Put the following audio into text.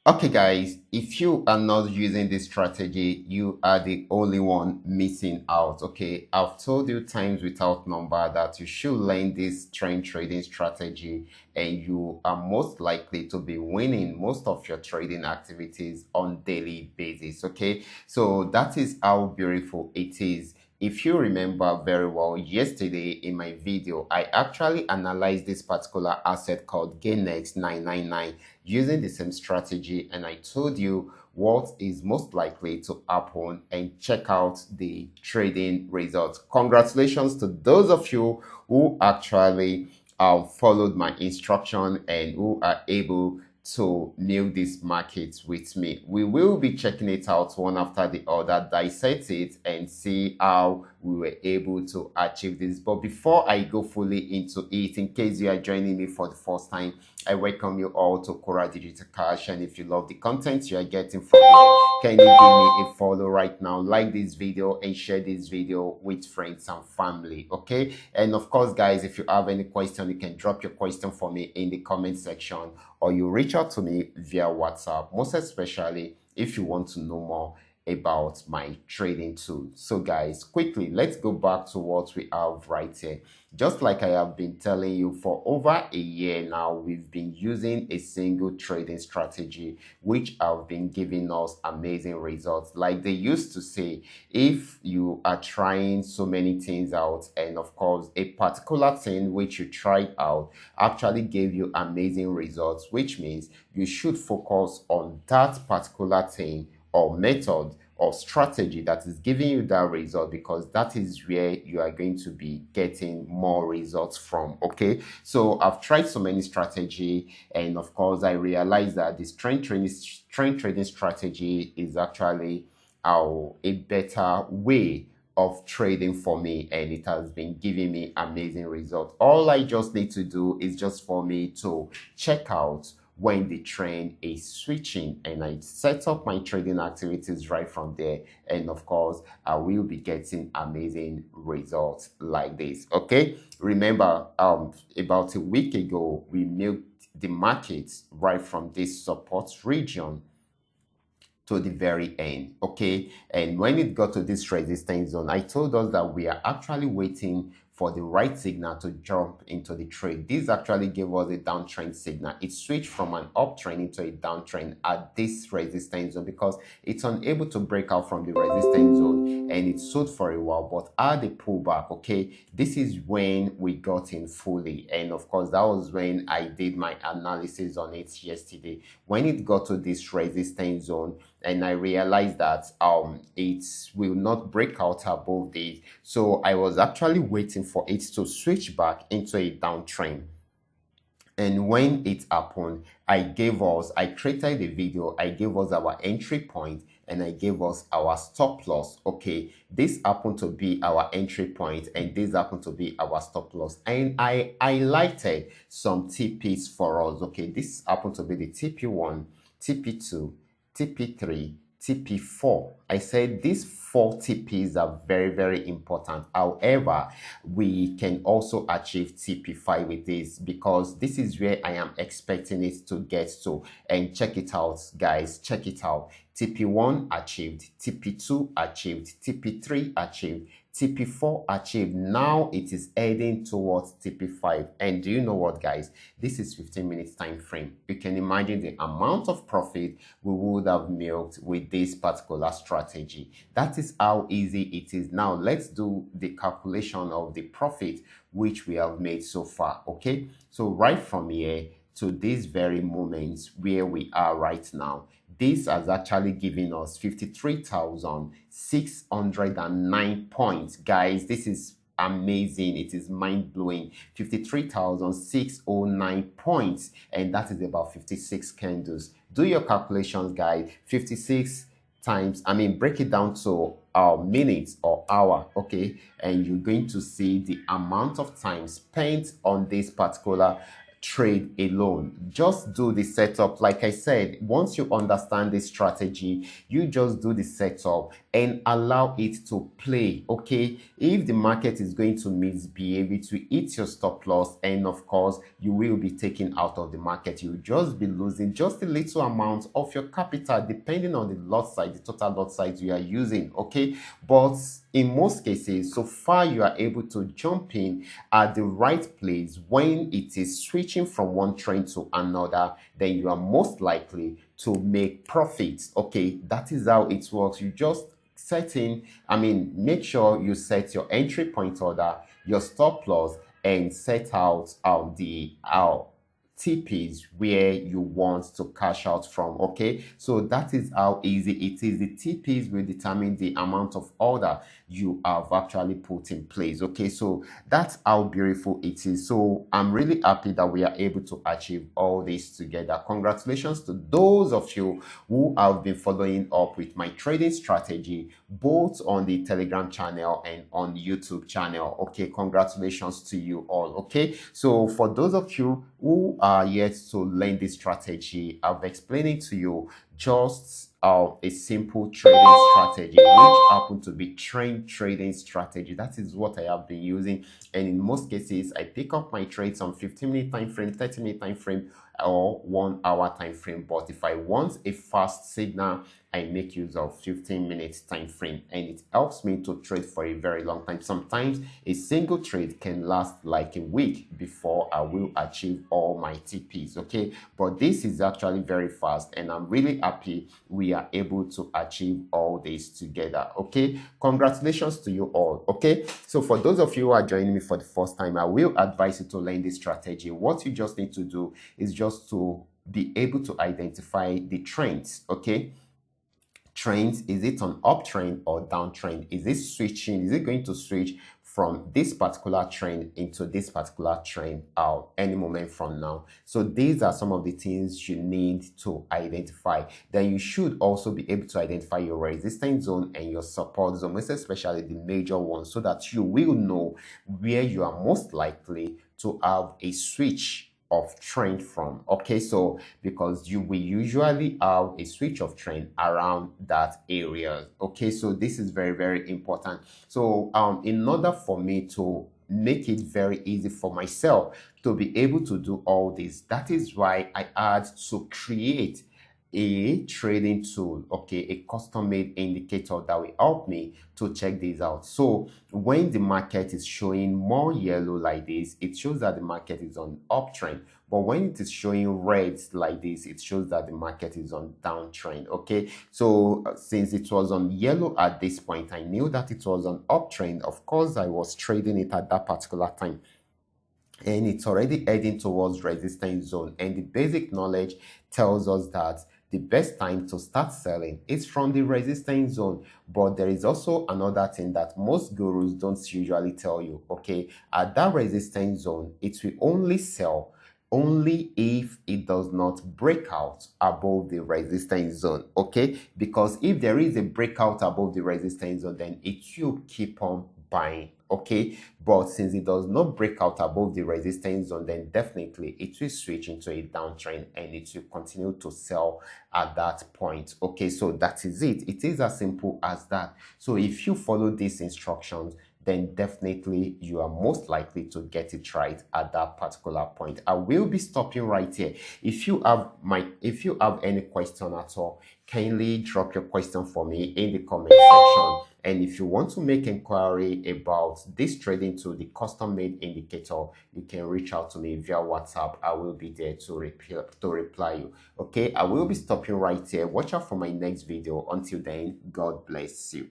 Okay, guys, if you are not using this strategy, you are the only one missing out. Okay, I've told you times without number that you should learn this trend trading strategy, and you are most likely to be winning most of your trading activities on daily basis. Okay, so that is how beautiful it is. If you remember very well, yesterday in my video, I actually analyzed this particular asset called Gainx 999 using the same strategy, and I told you what is most likely to happen and check out the trading results. Congratulations to those of you who actually followed my instruction and who are able to milk this market with me. We will be checking it out one after the other, dissect it, and see how we were able to achieve this. But before I go fully into it, in case you are joining me for the first time, I welcome you all to Qora Digital Cash. And if you love the content you are getting from here, can you give me a follow right now? Like this video and share this video with friends and family. Okay. And of course, guys, if you have any question, you can drop your question for me in the comment section, or you reach out to me via WhatsApp, most especially if you want to know more about my trading tool. So guys, quickly, let's go back to what we have right here. Just like I have been telling you for over a year now, we've been using a single trading strategy which have been giving us amazing results. Like they used to say, if you are trying so many things out, and of course a particular thing which you tried out actually gave you amazing results, which means you should focus on that particular thing or method or strategy that is giving you that result, because that is where you are going to be getting more results from. Okay, so I've tried so many strategy, and of course I realized that this trend trading strategy is actually a better way of trading for me, and it has been giving me amazing results. All I just need to do is just for me to check out when the trend is switching, and I set up my trading activities right from there, and of course I will be getting amazing results like this. Okay, remember about a week ago we milked the markets right from this support region to the very end. Okay, and when it got to this resistance zone, I told us that we are actually waiting for the right signal to jump into the trade. This actually gave us a downtrend signal. It switched from an uptrend into a downtrend at this resistance zone because it's unable to break out from the resistance zone, and it sold for a while, but at the pullback. Okay, this is when we got in fully, and of course that was when I did my analysis on it yesterday. When it got to this resistance zone, and I realized that it will not break out above this, so I was actually waiting for it to switch back into a downtrend. And when it happened, I created a video, I gave us our entry point, and I gave us our stop loss. Okay, this happened to be our entry point, and this happened to be our stop loss. And I highlighted some TPs for us. Okay, this happened to be the TP1, TP2, TP3, TP4. I said these 4 TPs are very, very important. However, we can also achieve TP5 with this, because this is where I am expecting it to get to. And check it out, guys. Check it out. TP1 achieved, TP2 achieved, TP3 achieved, TP4 achieved. Now it is heading towards TP5. And do you know what, guys? This is 15 minutes time frame. You can imagine the amount of profit we would have milked with this particular strategy. That is how easy it is. Now let's do the calculation of the profit which we have made so far. Okay, so right from here to this very moment where we are right now, this has actually given us 53,609 points. Guys, this is amazing. It is mind-blowing. 53,609 points, and that is about 56 candles. Do your calculations, guys. 56 times, break it down to minutes or hour. Okay, and you're going to see the amount of time spent on this particular trade alone. Just do the setup. Like I said, once you understand this strategy, you just do the setup and allow it to play. Okay, if the market is going to misbehave, it will hit your stop loss, and of course you will be taken out of the market. You'll just be losing just a little amount of your capital depending on the lot size, the total lot size you are using. Okay, but in most cases, so far you are able to jump in at the right place when it is switching from one trend to another, then you are most likely to make profits. Okay, that is how it works. You just make sure you set your entry point order, your stop loss, and set out the TPs where you want to cash out from. Okay, so that is how easy it is. The TPs will determine the amount of order you have actually put in place. Okay, so that's how beautiful it is. So I'm really happy that we are able to achieve all this together. Congratulations to those of you who have been following up with my trading strategy both on the Telegram channel and on YouTube channel. Okay, congratulations to you all. Okay, so for those of you who are yet to learn this strategy, I've explained it to you just a simple trading strategy, which happen to be trend trading strategy. That is what I have been using, and in most cases I pick up my trades on 15-minute time frame, 30-minute time frame, or 1 hour time frame. But if I want a fast signal, I make use of 15-minute time frame, and it helps me to trade for a very long time. Sometimes a single trade can last like a week before I will achieve all my TPs. Okay, but this is actually very fast, and I'm really happy we are able to achieve all this together. Okay, congratulations to you all. Okay, so for those of you who are joining me for the first time, I will advise you to learn this strategy. What you just need to do is just to be able to identify the trends. Okay, trends, is it an uptrend or downtrend? Is it switching? Is it going to switch from this particular trend into this particular trend any moment from now? So these are some of the things you need to identify. Then you should also be able to identify your resistance zone and your support zone, most especially the major ones, so that you will know where you are most likely to have a switch of trend from. Okay, so because you will usually have a switch of trend around that area. Okay, so this is very, very important. So in order for me to make it very easy for myself to be able to do all this, that is why I had to create a trading tool, okay, a custom-made indicator that will help me to check this out. So when the market is showing more yellow like this, it shows that the market is on uptrend. But when it is showing reds like this, it shows that the market is on downtrend. Okay, so since it was on yellow at this point, I knew that it was on uptrend. Of course, I was trading it at that particular time, and it's already heading towards resistance zone. And the basic knowledge tells us that the best time to start selling is from the resistance zone. But there is also another thing that most gurus don't usually tell you. Okay, at that resistance zone, it will only sell only if it does not break out above the resistance zone. Okay, because if there is a breakout above the resistance zone, then it will keep on buying. Okay, but since it does not break out above the resistance zone, then definitely it will switch into a downtrend and it will continue to sell at that point. Okay, so that is it. It is as simple as that. So if you follow these instructions, then definitely you are most likely to get it right at that particular point. I will be stopping right here. If you have any question at all, kindly drop your question for me in the comment section. And if you want to make inquiry about this trading tool, the custom-made indicator, you can reach out to me via WhatsApp. I will be there to reply you. Okay, I will be stopping right here. Watch out for my next video. Until then, God bless you.